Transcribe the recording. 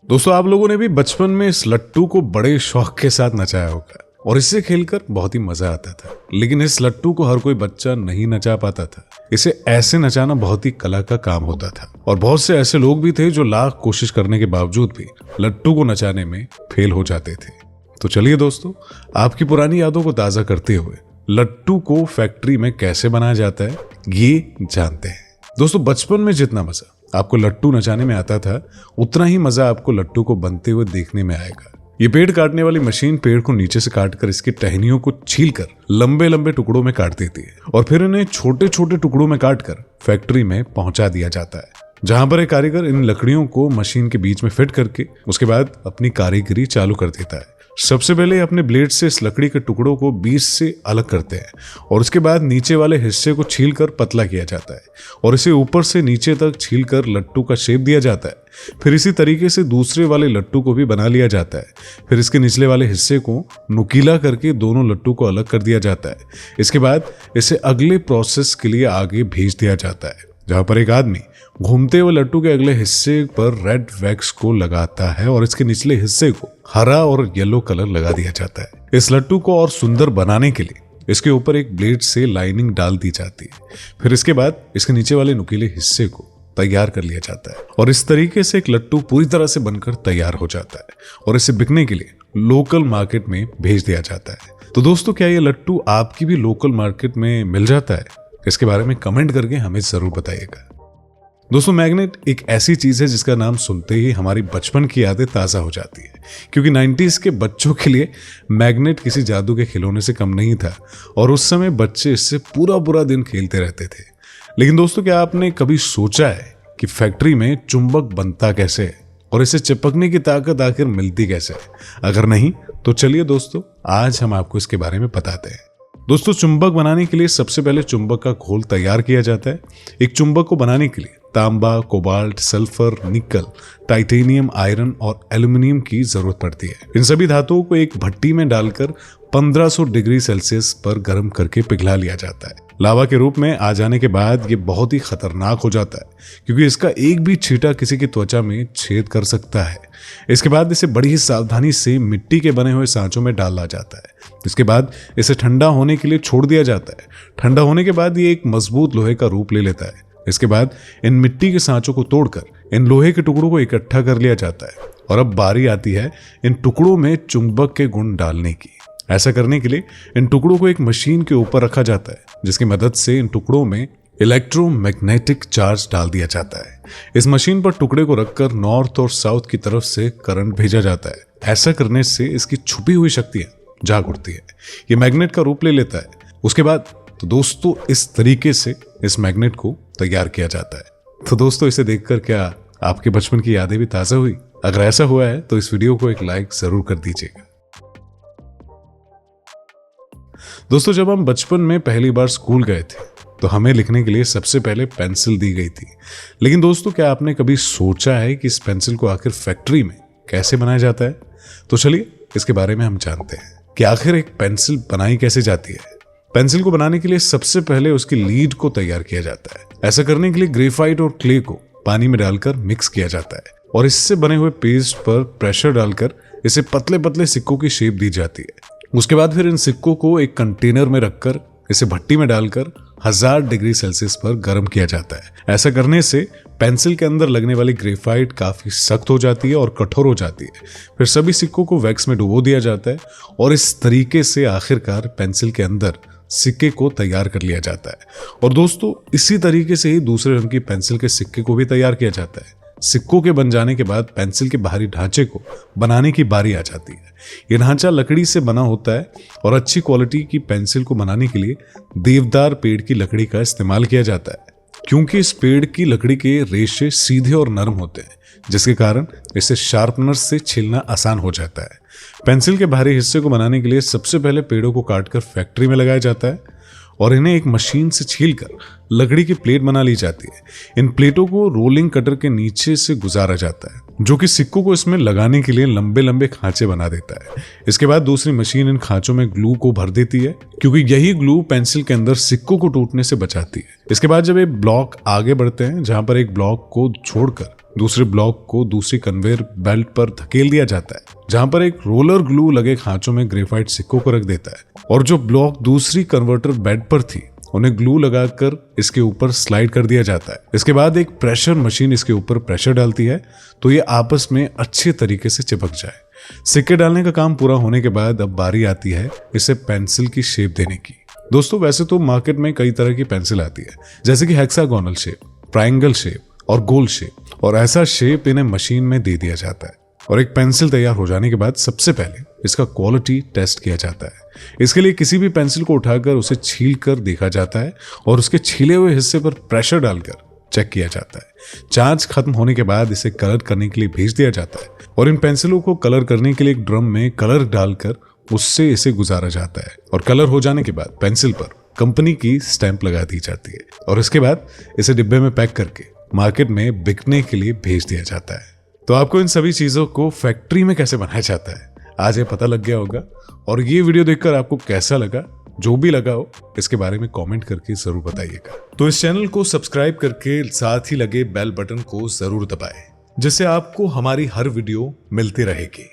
दोस्तों, आप लोगों ने भी बचपन में इस लट्टू को बड़े शौक के साथ नचाया होगा और इससे खेलकर बहुत ही मजा आता था। लेकिन इस लट्टू को हर कोई बच्चा नहीं नचा पाता था। इसे ऐसे नचाना बहुत ही कला का काम होता था और बहुत से ऐसे लोग भी थे जो लाख कोशिश करने के बावजूद भी लट्टू को नचाने में फेल हो जाते थे। तो चलिए दोस्तों, आपकी पुरानी यादों को ताजा करते हुए लट्टू को फैक्ट्री में कैसे बनाया जाता है ये जानते हैं। दोस्तों, बचपन में जितना मजा आपको लट्टू नचाने में आता था, उतना ही मजा आपको लट्टू को बनते हुए देखने में आएगा। ये पेड़ काटने वाली मशीन पेड़ को नीचे से काटकर इसकी टहनियों को छीलकर लंबे लंबे टुकड़ों में काट देती है और फिर इन्हें छोटे छोटे टुकड़ों में काटकर फैक्ट्री में पहुंचा दिया जाता है, जहां पर एक कारीगर इन लकड़ियों को मशीन के बीच में फिट करके उसके बाद अपनी कारीगरी चालू कर देता है। सबसे पहले अपने ब्लेड से इस लकड़ी के टुकड़ों को बीच से अलग करते हैं और उसके बाद नीचे वाले हिस्से को छीलकर पतला किया जाता है और इसे ऊपर से नीचे तक छीलकर लट्टू का शेप दिया जाता है। फिर इसी तरीके से दूसरे वाले लट्टू को भी बना लिया जाता है। फिर इसके निचले वाले हिस्से को नुकीला करके दोनों लट्टू को अलग कर दिया जाता है। इसके बाद इसे अगले प्रोसेस के लिए आगे भेज दिया जाता है, जहां पर एक आदमी घूमते हुए लट्टू के अगले हिस्से पर रेड वैक्स को लगाता है और इसके निचले हिस्से को हरा और येलो कलर लगा दिया जाता है। इस लट्टू को और सुंदर बनाने के लिए इसके ऊपर एक ब्लेड से लाइनिंग डाल दी जाती है। फिर इसके बाद इसके नीचे वाले नुकीले हिस्से को तैयार कर लिया जाता है और इस तरीके से एक लट्टू पूरी तरह से बनकर तैयार हो जाता है और इसे बिकने के लिए लोकल मार्केट में भेज दिया जाता है। तो दोस्तों, क्या ये लट्टू आपकी भी लोकल मार्केट में मिल जाता है? इसके बारे में कमेंट करके हमें जरूर बताइएगा। दोस्तों, मैग्नेट एक ऐसी चीज है जिसका नाम सुनते ही हमारी बचपन की यादें ताजा हो जाती है, क्योंकि 90s के बच्चों के लिए मैग्नेट किसी जादू के खिलौने से कम नहीं था और उस समय बच्चे इससे पूरा पूरा दिन खेलते रहते थे। लेकिन दोस्तों, क्या आपने कभी सोचा है कि फैक्ट्री में चुंबक बनता कैसे है और इसे चिपकने की ताकत आखिर मिलती कैसे है? अगर नहीं तो चलिए दोस्तों, आज हम आपको इसके बारे में बताते हैं। दोस्तों, चुंबक बनाने के लिए सबसे पहले चुंबक का घोल तैयार किया जाता है। एक चुंबक को बनाने के लिए तांबा, कोबाल्ट, सल्फर, निकल, टाइटेनियम, आयरन और एल्यूमिनियम की जरूरत पड़ती है। इन सभी धातुओं को एक भट्टी में डालकर 1500 डिग्री सेल्सियस पर गर्म करके पिघला लिया जाता है। लावा के रूप में आ जाने के बाद ये बहुत ही खतरनाक हो जाता है, क्योंकि इसका एक भी छींटा किसी की त्वचा में छेद कर सकता है। इसके बाद इसे बड़ी ही सावधानी से मिट्टी के बने हुए सांचों में डाला जाता है। इसके बाद इसे ठंडा होने के लिए छोड़ दिया जाता है। ठंडा होने के बाद ये एक मजबूत लोहे का रूप ले लेता है। इसके बाद इन मिट्टी के सांचों को तोड़कर इन लोहे के टुकड़ों को इकट्ठा कर लिया जाता है और अब बारी आती है इन टुकड़ों में चुंबक के गुण डालने की। ऐसा करने के लिए इन टुकड़ों को एक मशीन के ऊपर रखा जाता है, जिसकी मदद से इन टुकड़ों में इलेक्ट्रोमैग्नेटिक चार्ज डाल दिया जाता है। इस मशीन पर टुकड़े को रखकर नॉर्थ और साउथ की तरफ से करंट भेजा जाता है। ऐसा करने से इसकी छुपी हुई शक्तियां जाग उठती है। ये मैग्नेट का रूप ले लेता है। उसके बाद तो दोस्तों, इस तरीके से इस मैग्नेट को तैयार किया जाता है। तो दोस्तों, इसे देखकर क्या आपके बचपन की यादें भी ताजा हुई? अगर ऐसा हुआ है तो इस वीडियो को एक लाइक जरूर कर दीजिएगा। दोस्तों, जब हम बचपन में पहली बार स्कूल गए थे तो हमें लिखने के लिए सबसे पहले पेंसिल दी गई थी। लेकिन दोस्तों, क्या आपने कभी सोचा है कि इस पेंसिल को आखिर फैक्ट्री में कैसे बनाया जाता है? तो चलिए इसके बारे में हम जानते हैं कि आखिर एक पेंसिल बनाई कैसे जाती है। पेंसिल को बनाने के लिए सबसे पहले उसकी लीड को तैयार किया जाता है। ऐसा करने के लिए ग्रेफाइट और क्ले को पानी में डालकर मिक्स किया जाता है और इससे बने हुए पेस्ट पर प्रेशर डालकर इसे पतले पतले सिक्कों की शेप दी जाती है। उसके बाद फिर इन सिक्कों को एक कंटेनर में रखकर इसे भट्टी में डालकर 1000 डिग्री सेल्सियस पर गर्म किया जाता है। ऐसा करने से पेंसिल के अंदर लगने वाली ग्रेफाइट काफी सख्त हो जाती है और कठोर हो जाती है। फिर सभी सिक्कों को वैक्स में डुबो दिया जाता है और इस तरीके से आखिरकार पेंसिल के अंदर सिक्के को तैयार कर लिया जाता है। और दोस्तों, इसी तरीके से ही दूसरे रंग की पेंसिल के सिक्के को भी तैयार किया जाता है। सिक्कों के बन जाने के बाद पेंसिल के बाहरी ढांचे को बनाने की बारी आ जाती है। यह ढांचा लकड़ी से बना होता है और अच्छी क्वालिटी की पेंसिल को बनाने के लिए देवदार पेड़ की लकड़ी का इस्तेमाल किया जाता है, क्योंकि इस पेड़ की लकड़ी के रेशे सीधे और नरम होते हैं, जिसके कारण इसे शार्पनर से छीलना आसान हो जाता है। पेंसिल के बाहरी हिस्से को बनाने के लिए सबसे पहले पेड़ों को काटकर फैक्ट्री में लगाया जाता है और इन्हें एक मशीन से छीलकर लकड़ी की प्लेट बना ली जाती है। इन प्लेटों को रोलिंग कटर के नीचे से गुजारा जाता है, जो कि सिक्कों को इसमें लगाने के लिए लंबे लंबे खांचे बना देता है। इसके बाद दूसरी मशीन इन खांचों में ग्लू को भर देती है, क्योंकि यही ग्लू पेंसिल के अंदर सिक्कों को टूटने से बचाती है। इसके बाद जब ये ब्लॉक आगे बढ़ते हैं, जहां पर एक ब्लॉक को छोड़कर दूसरे ब्लॉक को दूसरी कन्वेयर बेल्ट पर धकेल दिया जाता है, जहां पर एक रोलर ग्लू लगे खांचों में ग्रेफाइट सिक्कों को रख देता है और जो ब्लॉक दूसरी कन्वर्टर बेड पर थी उन्हें ग्लू लगाकर इसके ऊपर स्लाइड कर दिया जाता है। इसके बाद एक प्रेशर मशीन इसके ऊपर प्रेशर डालती है तो ये आपस में अच्छे तरीके से चिपक जाए। सिक्के डालने का काम पूरा होने के बाद अब बारी आती है इसे पेंसिल की शेप देने की। दोस्तों वैसे तो मार्केट में कई तरह की पेंसिल आती है, जैसे कि हेक्सागोनल शेप, ट्रायंगल शेप और गोल शेप, और ऐसा शेप इन्हें मशीन में दे दिया जाता है और एक पेंसिल तैयार हो जाने के बाद सबसे पहले इसका क्वालिटी टेस्ट किया जाता है। इसके लिए किसी भी पेंसिल को उठाकर उसे छील कर देखा जाता है और उसके छीले हुए हिस्से पर प्रेशर डालकर चेक किया जाता है। जांच खत्म होने के बाद इसे कलर करने के लिए भेज दिया जाता है और इन पेंसिलों को कलर करने के लिए एक ड्रम में कलर डालकर उससे इसे गुजारा जाता है और कलर हो जाने के बाद पेंसिल पर कंपनी की स्टैंप लगा दी जाती है और इसके बाद इसे डिब्बे में पैक करके मार्केट में बिकने के लिए भेज दिया जाता है। तो आपको इन सभी चीजों को फैक्ट्री में कैसे बनाया जाता है आज ये पता लग गया होगा। और ये वीडियो देखकर आपको कैसा लगा, जो भी लगा हो इसके बारे में कमेंट करके जरूर बताइएगा। तो इस चैनल को सब्सक्राइब करके साथ ही लगे बेल बटन को जरूर दबाएं, जिससे आपको हमारी हर वीडियो मिलती रहेगी।